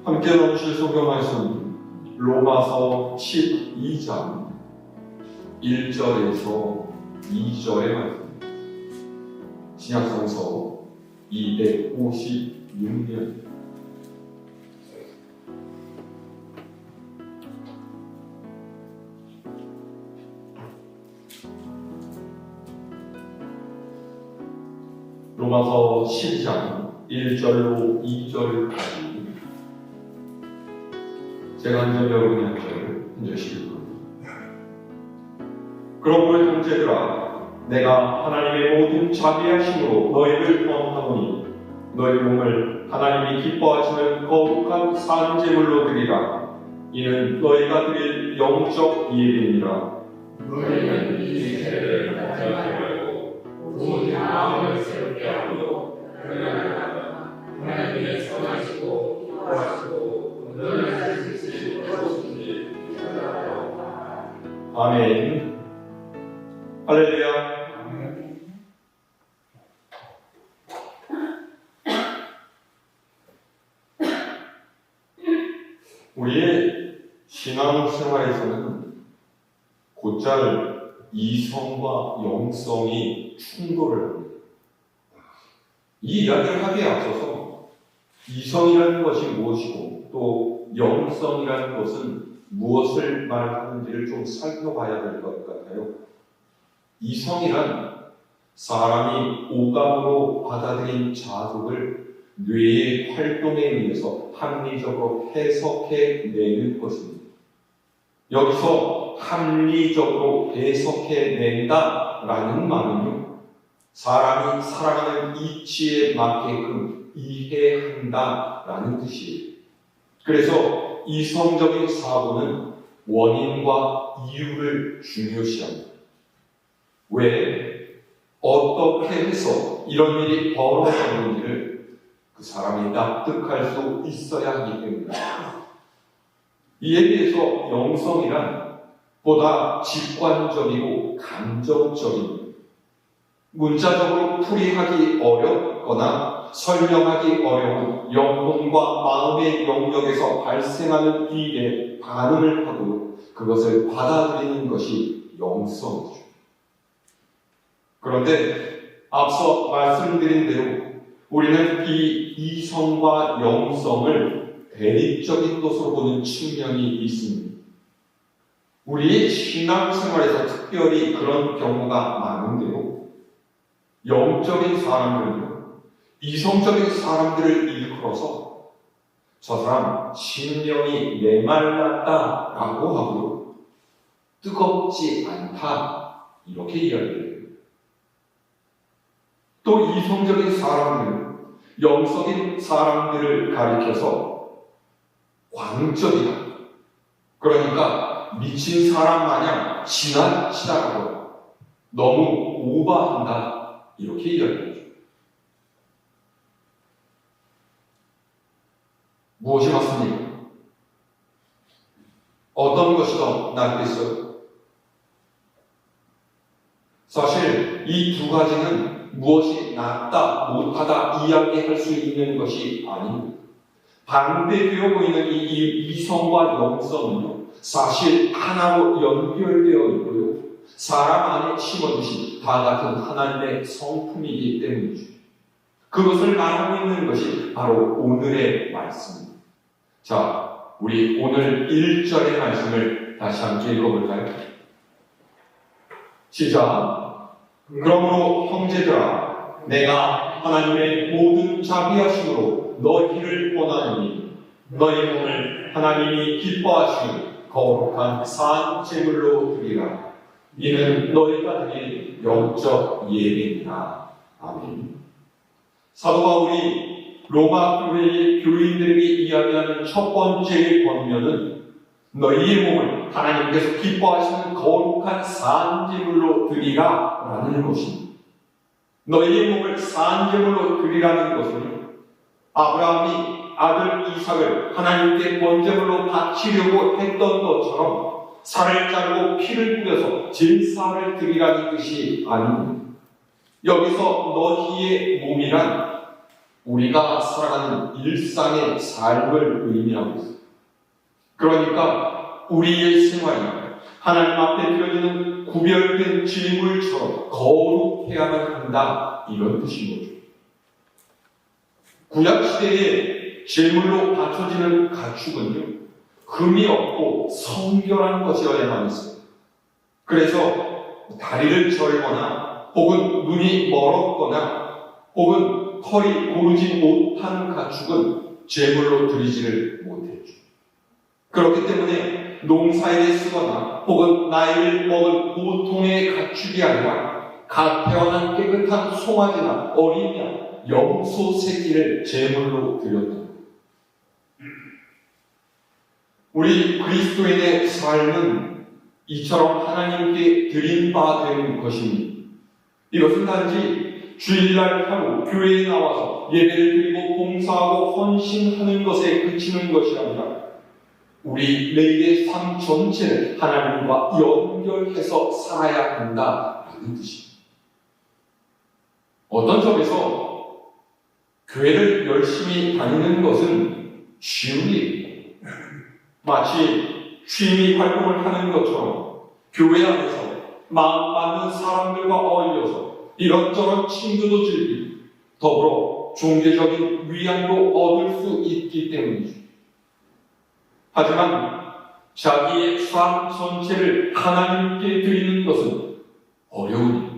함께 나누실 성경 말씀 로마서 12장 1절에서 2절의 말씀, 신약성서 256면 로마서 12장 1절로 2절까지 제가 한 절, 여러분이 한 절, 한 절씩 읽을 겁니다. 그러므로 형제들아, 내가 하나님의 모든 자비하심으로 너희를 권하노니 너희 몸을 하나님이 기뻐하시는 거룩한 산제물로 드리라. 이는 너희가 드릴 영적 예배니라. 너희는 이 세대를 갖지 말고 오직 마음을 새롭게 하고 그러나 하나님의 선하시고 기뻐하시고 온전하신 뜻이 무엇인지 알아보라. 아멘. 할렐루야. 우리의 신앙생활에서는 곧잘 이성과 영성이 충돌을 합니다. 이 이야기를 하기에 앞서서 이성이라는 것이 무엇이고 또 영성이라는 것은 무엇을 말하는지를 좀 살펴봐야 될 것 같아요. 이성이란 사람이 오감으로 받아들인 자극을 뇌의 활동에 의해서 합리적으로 해석해내는 것입니다. 여기서 합리적으로 해석해낸다라는 말은요, 사람이 살아가는 이치에 맞게끔 이해한다라는 뜻이에요. 그래서 이성적인 사고는 원인과 이유를 중요시합니다. 왜? 어떻게 해서 이런 일이 벌어졌는지를 그 사람이 납득할 수 있어야 하기 때문입니다. 이에 비해서 영성이란 보다 직관적이고 감정적인, 문자적으로 풀이하기 어렵거나 설명하기 어려운 영혼과 마음의 영역에서 발생하는 일에 반응을 하고 그것을 받아들이는 것이 영성이죠. 그런데 앞서 말씀드린 대로 우리는 이 이성과 영성을 대립적인 것으로 보는 측면이 있습니다. 우리의 신앙생활에서 특별히 그런 경우가 많은데요. 영적인 사람들은요, 이성적인 사람들을 일컬어서 저 사람 심령이 메말랐다라고 하고 뜨겁지 않다 이렇게 이야기해요. 또 이성적인 사람들은 영적인 사람들을 가리켜서 광적이다, 그러니까 미친 사람 마냥 지나치다라고 너무 오버한다 이렇게 이야기하죠. 무엇이 맞습니까? 어떤 것이 더 낫겠어요? 사실 이 두 가지는 무엇이 낫다, 못하다 이야기할 수 있는 것이 아닙니다. 반대되어 보이는 이 이성과 영성은요, 사실 하나로 연결되어 있고요, 사람 안에 심어주신 다 같은 하나님의 성품이기 때문이죠. 그것을 말하고 있는 것이 바로 오늘의 말씀입니다. 자, 우리 오늘 1절의 말씀을 다시 함께 읽어볼까요? 시작. 그러므로 형제들아, 내가 하나님의 모든 자비하심으로 너희를 권하노니 너희 몸을 하나님이 기뻐하시는 거룩한 산 제물로 드리라. 이는 너희가 드릴 영적 예배니라. 아멘. 사도 바울이 로마 교회의 교인들에게 이야기하는 첫 번째 권면은 너희의 몸을 하나님께서 기뻐하시는 거룩한 산제물로 드리라 라는 것입니다. 너희의 몸을 산제물로 드리라는 것은 아브라함이 아들 이삭을 하나님께 번제물로 바치려고 했던 것처럼 살을 자르고 피를 뿌려서 제사를 드리라는 뜻이 아닙니다. 여기서 너희의 몸이란 우리가 살아가는 일상의 삶을 의미하고 있습니다. 그러니까 우리의 생활이 하나님 앞에 드려지는 구별된 제물처럼 거룩해야만 한다, 이런 뜻인 거죠. 구약시대에 제물로 바쳐지는 가축은요, 금이 없고 성결한 것이어야만 했습니다. 그래서 다리를 절거나 혹은 눈이 멀었거나 혹은 털이 고르지 못한 가축은 제물로 드리지를 못했죠. 그렇기 때문에 농사일에 쓰거나 혹은 나이를 먹은 보통의 가축이 아니라 갓 태어난 깨끗한 송아지나 어린 양, 염소 새끼를 제물로 드렸다. 우리 그리스도인의 삶은 이처럼 하나님께 드린 바 된 것입니다. 이것은 단지 주일날 하루 교회에 나와서 예배를 드리고 봉사하고 헌신하는 것에 그치는 것이 아니라 우리 매일의 삶 전체를 하나님과 연결해서 살아야 한다라는 뜻입니다. 어떤 점에서 교회를 열심히 다니는 것은 쉬운 일입니다. 마치 취미 활동을 하는 것처럼 교회 안에서 마음 맞는 사람들과 어울려서 이런저런 친구도 즐기고 더불어 종교적인 위안도 얻을 수 있기 때문이죠. 하지만 자기의 삶 전체를 하나님께 드리는 것은 어려운 일.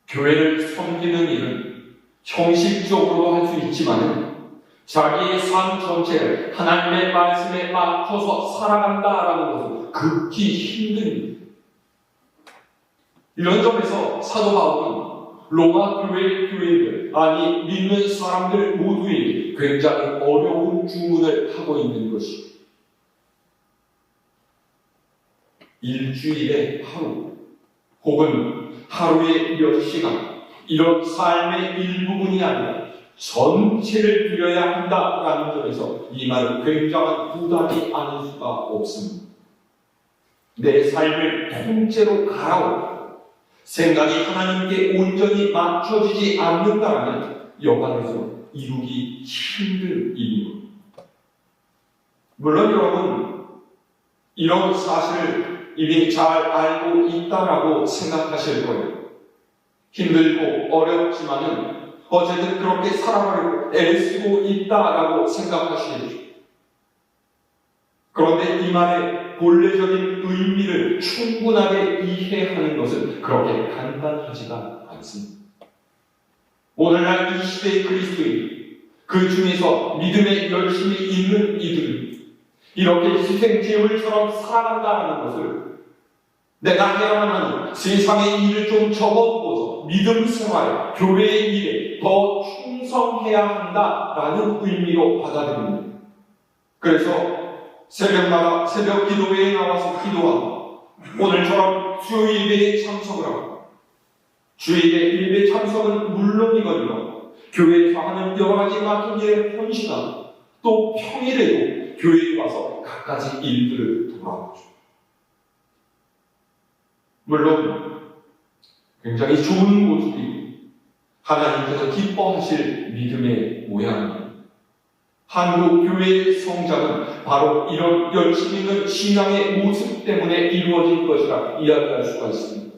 교회를 섬기는 일은 형식적으로 할 수 있지만 자기의 삶 전체를 하나님의 말씀에 맞춰서 살아간다라는 것은 극히 힘든 일입니다. 이런 점에서 사도 바울은 로마 교회의 교인들, 아니 믿는 사람들 모두에게 굉장히 어려운 주문을 하고 있는 것입니다. 일주일에 하루 혹은 하루에 몇 시간, 이런 삶의 일부분이 아니라 전체를 드려야 한다라는 점에서 이 말은 굉장한 부담이 아닐 수가 없습니다. 내 삶을 통째로 갈아엎고 생각이 하나님께 온전히 맞춰지지 않는다면 여간에서 이루기 힘든 일입니다. 물론 여러분, 이런 사실을 이미 잘 알고 있다라고 생각하실 거예요. 힘들고 어렵지만은 어쨌든 그렇게 살아가려고 애쓰고 있다라고 생각하시겠죠. 그런데 이 말의 본래적인 의미를 충분하게 이해하는 것은 그렇게 간단하지가 않습니다. 오늘날 이 시대의 그리스도인, 그 중에서 믿음에 열심히 있는 이들, 이렇게 희생제물처럼 살아간다는 것을 내가 해야만 하는 세상의 일을 좀 접어두고서 믿음 생활, 교회의 일에 더 충성해야 한다라는 의미로 받아들입니다. 그래서 새벽마다 새벽 기도회에 나와서 기도하고 오늘처럼 수요 예배에 참석을 하고 주일에 예배 참석은 물론이거든요. 교회에서 하는 여러 가지 맡은 일에 헌신하고 또 평일에도 교회에 와서 갖가지 일들을 돌아보죠. 물론 굉장히 좋은 모습이고 하나님께서 기뻐하실 믿음의 모양입니다. 한국 교회의 성장은 바로 이런 열심히 있는 신앙의 모습 때문에 이루어진 것이라 이야기할 수가 있습니다.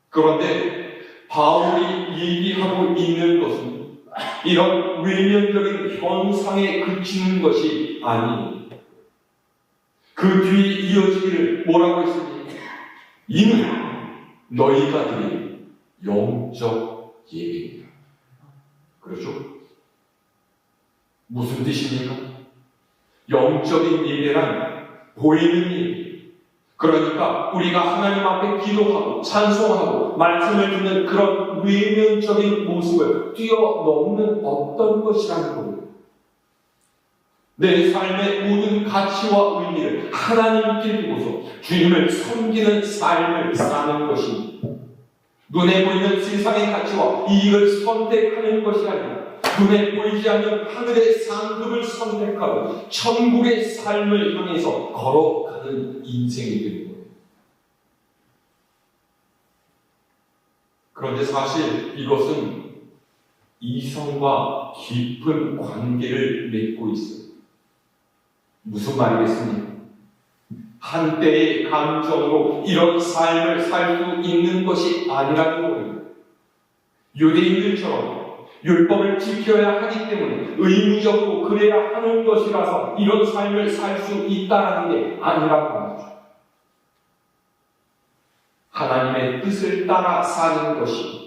그런데 바울이 얘기하고 있는 것은 이런 외면적인 현상에 그치는 것이 아닙니다. 그 뒤에 이어지기를 뭐라고 했습니까? 이는 너희가 드린 영적 예배입니다. 그렇죠? 무슨 뜻입니까? 영적인 예배란 보이는 예배. 그러니까 우리가 하나님 앞에 기도하고 찬송하고 말씀을 듣는 그런 외면적인 모습을 뛰어넘는 어떤 것이라는 겁니다. 내 삶의 모든 가치와 의미를 하나님께 두고서 주님을 섬기는 삶을 사는 것입니다. 눈에 보이는 세상의 가치와 이익을 선택하는 것이 아니라 눈에 보이지 않는 하늘의 상급을 선택하고 천국의 삶을 향해서 걸어가는 인생이 되는 거예요. 그런데 사실 이것은 이성과 깊은 관계를 맺고 있어요. 무슨 말이겠습니까? 한때의 감정으로 이런 삶을 살 수 있는 것이 아니라는 거예요. 유대인들처럼 율법을 지켜야 하기 때문에 의무적으로 그래야 하는 것이라서 이런 삶을 살 수 있다는 게 아니라고 합니다. 하나님의 뜻을 따라 사는 것이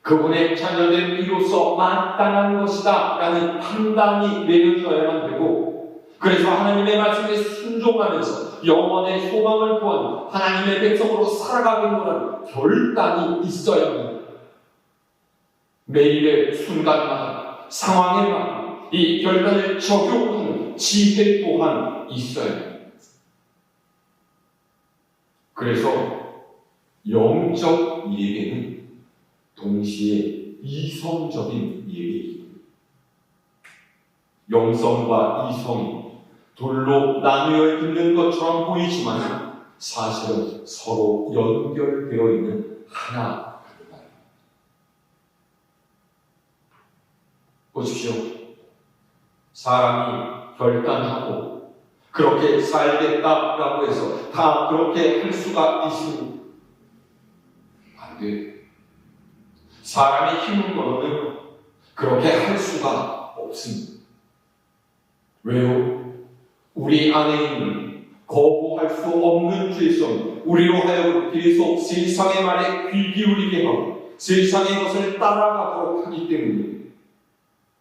그분의 자녀된 이로서 마땅한 것이다 라는 판단이 내려져야만 되고, 그래서 하나님의 말씀에 순종하면서 영원의 소망을 구하는 하나님의 백성으로 살아가는 결단이 있어야 합니다. 매일의 순간마다 상황에마다 이 결단을 적용하는 지혜 또한 있어야 합니다. 그래서 영적 예배는 동시에 이성적인 예배입니다. 영성과 이성이 돌로 나누어 있는 것처럼 보이지만 사실은 서로 연결되어 있는 하나. 보십시오. 사람이 결단하고 그렇게 살겠다라고 해서 다 그렇게 할 수가 있습니다. 안 돼요. 사람의 힘을 걸으면 그렇게 할 수가 없습니다. 왜요? 우리 안에 있는 거부할 수 없는 죄성, 우리로 하여금 계속 세상의 말에 귀 기울이게 하고 세상의 것을 따라가도록 하기 때문에,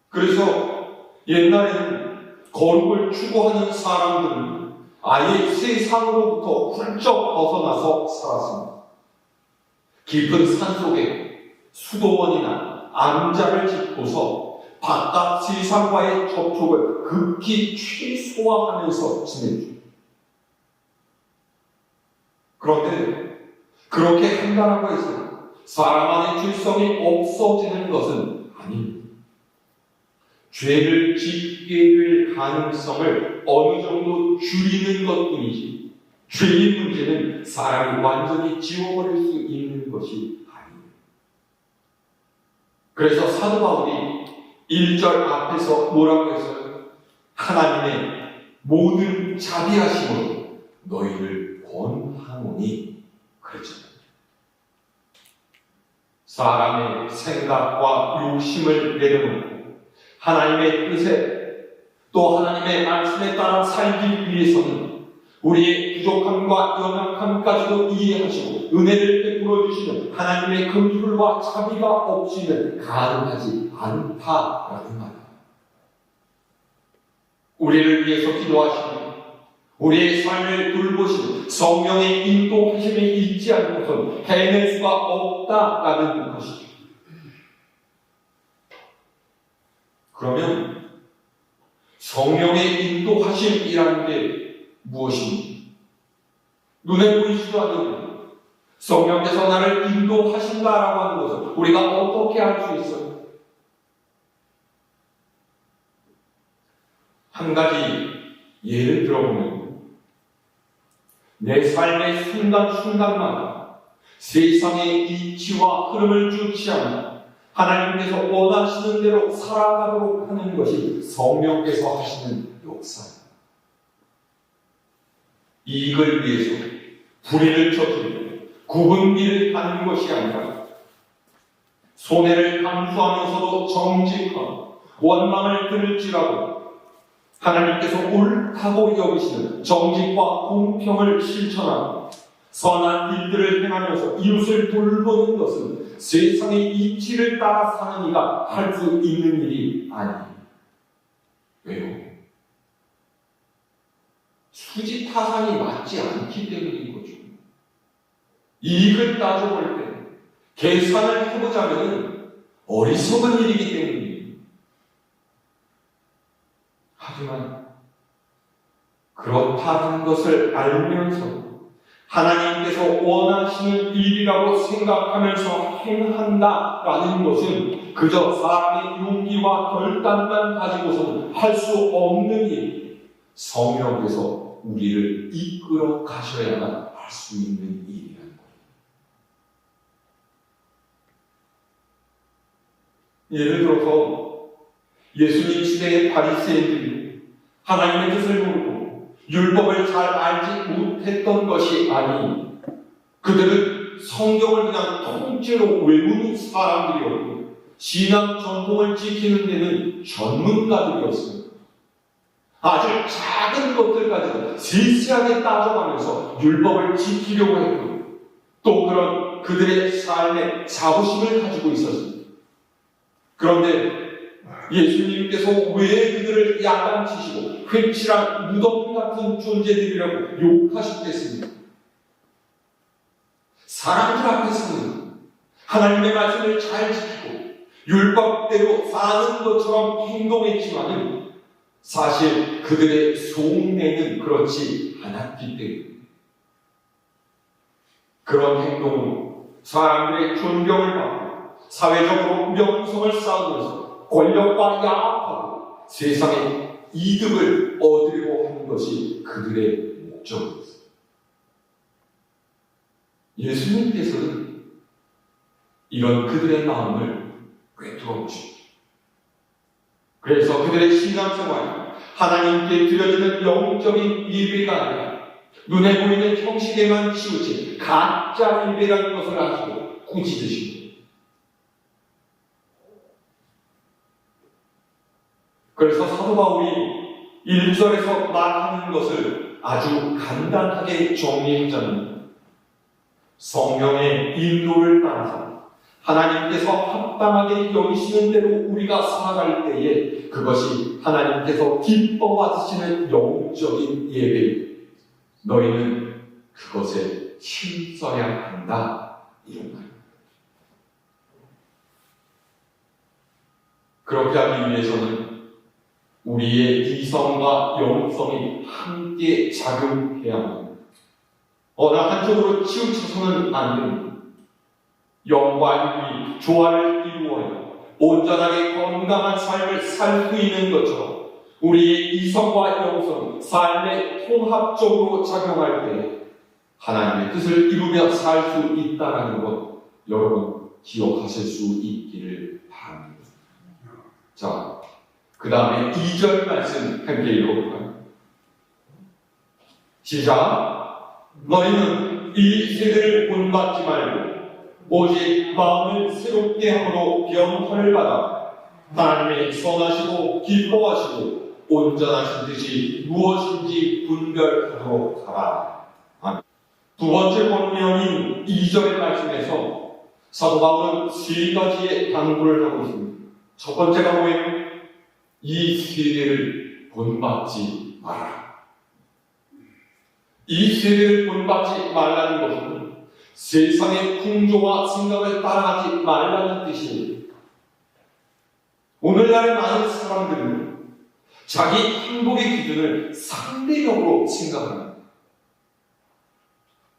그래서 옛날에는 거룩을 추구하는 사람들은 아예 세상으로부터 훌쩍 벗어나서 살았습니다. 깊은 산속에 수도원이나 암자를 짓고서 바깥 세상과의 접촉을 극히 최소화하면서 지냈죠. 그런데 그렇게 한다라고 해서 사람 안의 죄성이 없어지는 것은 아닙니다. 죄를 짓게 될 가능성을 어느 정도 줄이는 것뿐이지, 죄의 문제는 사람이 완전히 지워버릴 수 있는 것이 아닙니다. 그래서 사도 바울이 1절 앞에서 뭐라고 했어요? 하나님의 모든 자비하심으로 너희를 권하노니 그랬잖아요. 사람의 생각과 욕심을 내려놓고 하나님의 뜻에 또 하나님의 말씀에 따라 살기 위해서는 우리의 부족함과 연약함까지도 이해하시고 은혜를 베풀어 주시는 하나님의 긍휼과 자비가 없이는 가능하지 않다라는 말입니다. 우리를 위해서 기도하시는, 우리의 삶을 돌보시는 성령의 인도하심이 있지 않은 것은 해낼 수가 없다라는 것이죠. 그러면 성령의 인도하심이라는 게 무엇입니까? 눈에 보이지도 않는 성령께서 나를 인도하신다라고 하는 것을 우리가 어떻게 알 수 있어요? 한 가지 예를 들어보면 내 삶의 순간순간마다 세상의 이치와 흐름을 주체하며 하나님께서 원하시는 대로 살아가도록 하는 것이 성령께서 하시는 역사입니다. 이익을 위해서 불의를 저지르고 굽은 길을 가는 것이 아니라 손해를 감수하면서도 정직하고 원망을 들을지라도 하나님께서 옳다고 여기시는 정직과 공평을 실천하고 선한 일들을 행하면서 이웃을 돌보는 것은 세상의 이치를 따라 사는 이가 할 수 있는 일이 아닙니다. 왜요? 수지타산이 맞지 않기 때문인 거죠. 이익을 따져볼 때 계산을 해보자면 어리석은 일이기 때문입니다. 하지만 그렇다는 것을 알면서 하나님께서 원하시는 일이라고 생각하면서 행한다라는 것은 그저 사람의 용기와 결단만 가지고서는 할 수 없는 일, 성령께서 우리를 이끌어 가셔야만 할 수 있는 일이라는 거예요. 예를 들어서 예수님 시대의 바리새인들이 하나님의 뜻을 모르고 율법을 잘 알지 못했던 것이 아니, 그들은 성경을 그냥 통째로 외우는 사람들이었고 신앙 전통을 지키는 데는 전문가들이었습니다. 아주 작은 것들까지도 세세하게 따져가면서 율법을 지키려고 했고, 또 그런 그들의 삶에 자부심을 가지고 있었습니다. 그런데 예수님께서 왜 그들을 야단치시고 회칠한 무덤 같은 존재들이라고 욕하셨겠습니까? 사람들 앞에서는 하나님의 말씀을 잘 지키고 율법대로 사는 것처럼 행동했지만은 사실 그들의 속내는 그렇지 않았기 때문에 그런 행동으로 사람들의 존경을 받고 사회적으로 명성을 쌓으면서 권력과 야합하고 세상의 이득을 얻으려고 하는 것이 그들의 목적이었습니다. 예수님께서는 이런 그들의 마음을 꿰뚫어 보십니다. 그래서 그들의 신앙생활이 하나님께 드려지는 영적인 예배가 아니라 눈에 보이는 형식에만 치우친 가짜 예배라는 것을 아시고 꾸짖으십니다. 그래서 사도 바울이 1절에서 말하는 것을 아주 간단하게 정리했잖아요. 성령의 인도를 따라서 하나님께서 합당하게 여기시는 대로 우리가 살아갈 때에 그것이 하나님께서 기뻐 받으시는 영적인 예배입니다. 너희는 그것에 힘써야 한다. 이런 말입니다. 그렇게 하기 위해서는 우리의 이성과 영성이 함께 작용해야 합니다. 어느 한쪽으로 치우쳐서는 안 됩니다. 영과 육이 조화를 이루어야 온전하게 건강한 삶을 살 수 있는 것처럼 우리의 이성과 영성이 삶에 통합적으로 작용할 때 하나님의 뜻을 이루며 살 수 있다는 것 여러분 기억하실 수 있기를 바랍니다. 자, 그 다음에 2절 말씀 함께 읽어볼까요? 시작! 너희는 이 세대를 본받지 말고 오직 마음을 새롭게 함으로 변화를 받아 하나님의 선하시고 기뻐하시고 온전하신 뜻이 무엇인지 분별하도록 하라. 아멘. 두 번째 본명인 2절의 말씀에서 사도 바울은 세 가지의 당부를 하고 있습니다. 첫 번째가 뭐예요? 이 세대를 본받지 마라. 이 세대를 본받지 말라는 것은 세상의 풍조와 생각을 따라가지 말라는 뜻입니다. 오늘날의 많은 사람들은 자기 행복의 기준을 상대적으로 생각합니다.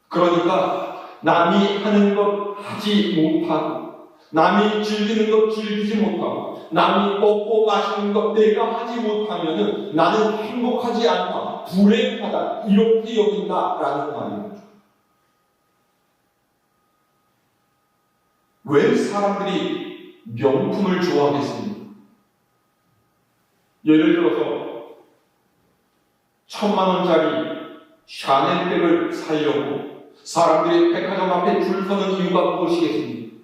그러니까 남이 하는 것 하지 못하고, 남이 즐기는 것 즐기지 못하고, 남이 먹고 마시는 것 내가 하지 못하면 나는 행복하지 않다, 불행하다, 이렇게 여긴다라는 말입니다. 왜 사람들이 명품을 좋아하겠습니까? 예를 들어서 1000만원짜리 샤넬백을 사려고 사람들이 백화점 앞에 줄 서는 이유가 무엇이겠습니까?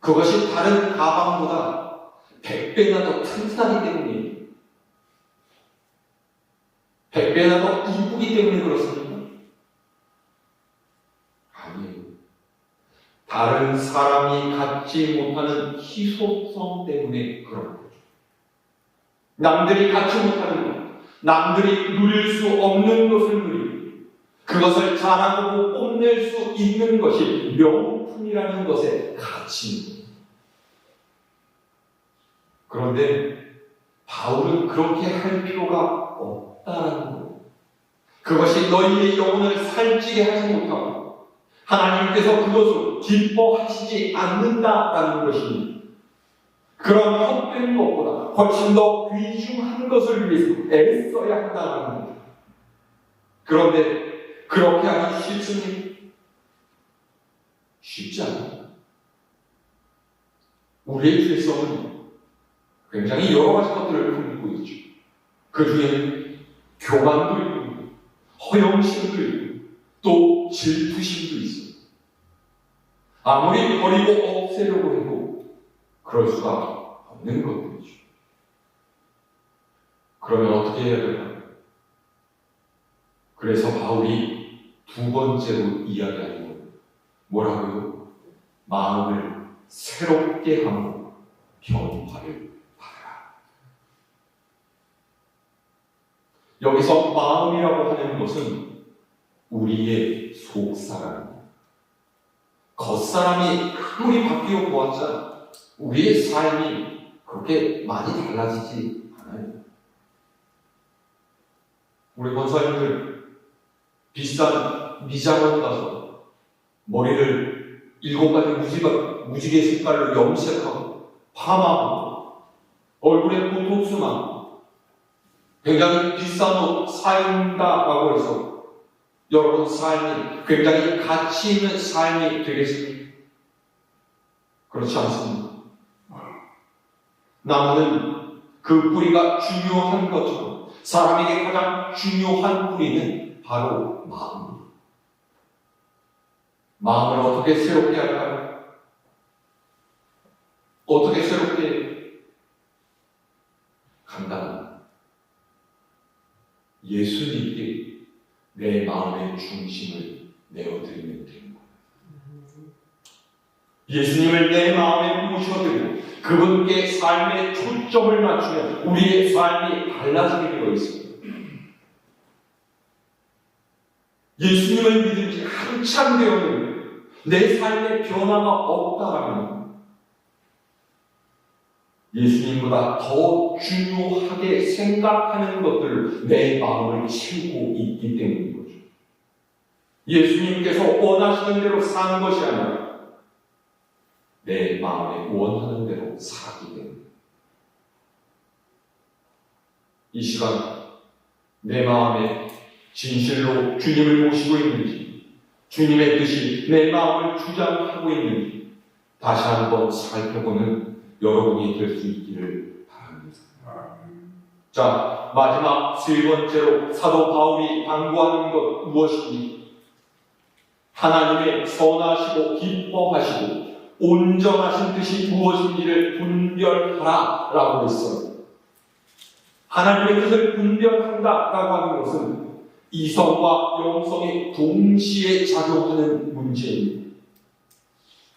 그것이 다른 가방보다 100배나 더 튼튼하기 때문이에요. 100배나 더 이쁘기 때문에 그렇습니까? 아니에요. 다른 사람이 갖지 못하는 희소성 때문에 그런 거죠. 남들이 갖지 못하는 것, 남들이 누릴 수 없는 것을 누리고 그것을 자랑하고 뽐낼 수 있는 것이 명품이라는 것의 가치입니다. 그런데 바울은 그렇게 할 필요가 없다는 거예요. 그것이 너희의 영혼을 살찌게 하지 못하고 하나님께서 그것을 기뻐하시지 않는다라는 것입니다. 그런 헛된 것보다 훨씬 더 귀중한 것을 위해서 애써야 한다는 겁니다. 그런데 그렇게 하기 쉽습니까? 쉽지 않아요. 우리의 죄성은 굉장히 여러 가지 것들을 품고 있죠. 그 중에는 교만도 있고, 허영심도 있고, 또 질투심도 있어요. 아무리 버리고 없애려고 해도 그럴 수가 없는 것들이죠. 그러면 어떻게 해야 될까요? 그래서 바울이 두 번째로 이야기하는 건 뭐라고요? 마음을 새롭게 하고 변화를 받아라. 여기서 마음이라고 하는 것은 우리의 속사람입니다. 겉사람이 아무리 바뀌어 보았자 우리의 삶이 그렇게 많이 달라지지 않아요. 우리 권사님들 비싼 미장원 가서 머리를 7가지 무지개 색깔로 염색하고 파마하고 얼굴에 보톡스만 굉장히 비싼 옷 사용다라고 해서 여러분 삶이 굉장히 가치 있는 삶이 되겠습니까? 그렇지 않습니다. 나무는 그 뿌리가 중요한 것처럼 사람에게 가장 중요한 뿌리는 바로 마음입니다. 마음을 어떻게 새롭게 할까요? 어떻게 새롭게? 간단합니다. 예수님께 내 마음의 중심을 내어드리면 되는 거예요. 예수님을 내 마음에 모셔드리고 그분께 삶의 초점을 맞추면 우리의 삶이 달라지게 되어 있습니다. 예수님을 믿은 지 한참 되었는데 내 삶에 변화가 없다라면 예수님보다 더 중요하게 생각하는 것들을 내 마음을 채우고 있기 때문인 거죠. 예수님께서 원하시는 대로 사는 것이 아니라 내 마음에 원하는 대로 살기 때문에 이 시간 내 마음에 진실로 주님을 모시고 있는지 주님의 뜻이 내 마음을 주장하고 있는지 다시 한번 살펴보는 여러분이 될 수 있기를 바랍니다. 자, 마지막 세 번째로 사도 바울이 당부하는 것 무엇이니? 하나님의 선하시고 기뻐하시고 온전하신 뜻이 무엇인지를 분별하라 라고 했어요. 하나님의 뜻을 분별한다 라고 하는 것은 이성과 영성이 동시에 작용하는 문제입니다.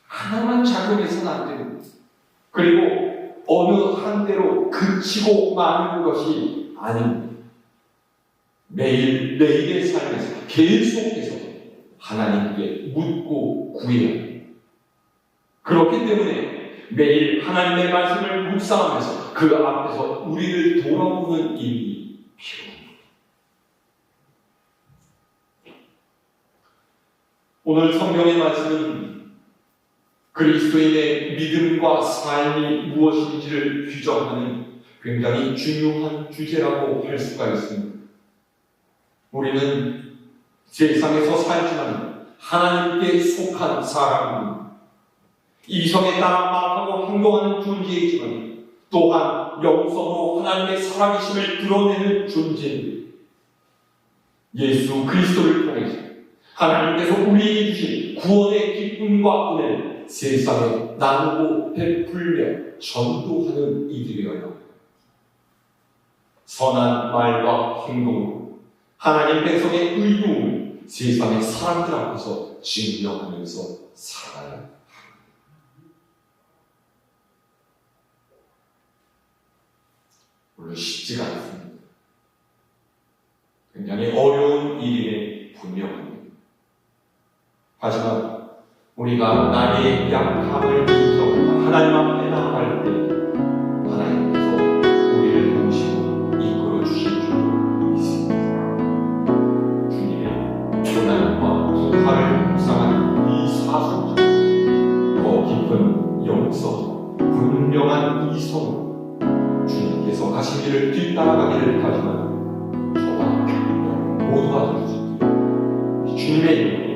하나만 작용해서는 안 됩니다. 그리고 어느 한 대로 그치고 마는 것이 아닙니다. 매일의 삶에서 계속해서 하나님께 묻고 구해야 합니다. 그렇기 때문에 매일 하나님의 말씀을 묵상하면서 그 앞에서 우리를 돌아보는 일이 필요합니다. 오늘 성경의 말씀은 그리스도인의 믿음과 삶이 무엇인지를 규정하는 굉장히 중요한 주제라고 할 수가 있습니다. 우리는 세상에서 살지만 하나님께 속한 사람입니다. 이성에 따라 말하고 행동하는 존재이지만 또한 영성으로 하나님의 살아계심을 드러내는 존재입니다. 예수 그리스도를 통해서 하나님께서 우리에게 주신 구원의 기쁨과 은혜를 세상에 나누고 베풀며 전도하는 이들이어야 합니다. 선한 말과 행동으로 하나님 백성의 의로움을 세상의 사람들 앞에서 증명하면서 살아야 합니다. 물론 쉽지가 않습니다. 굉장히 어려운 일임에 분명합니다. 하지만 우리가 나의 약함을 인정하고 하나님 앞에 나아갈 때 하나님께서 우리를 모시고 이끌어 주실 줄 믿습니다. 주님의 고난과 부활을 묵상하는 이 사순절 더 깊은 영성, 분명한 이성으로 주님께서 가신 길을 뒤따라가기를 하지만 저와 모두가 되어주시기 주님의 이름으로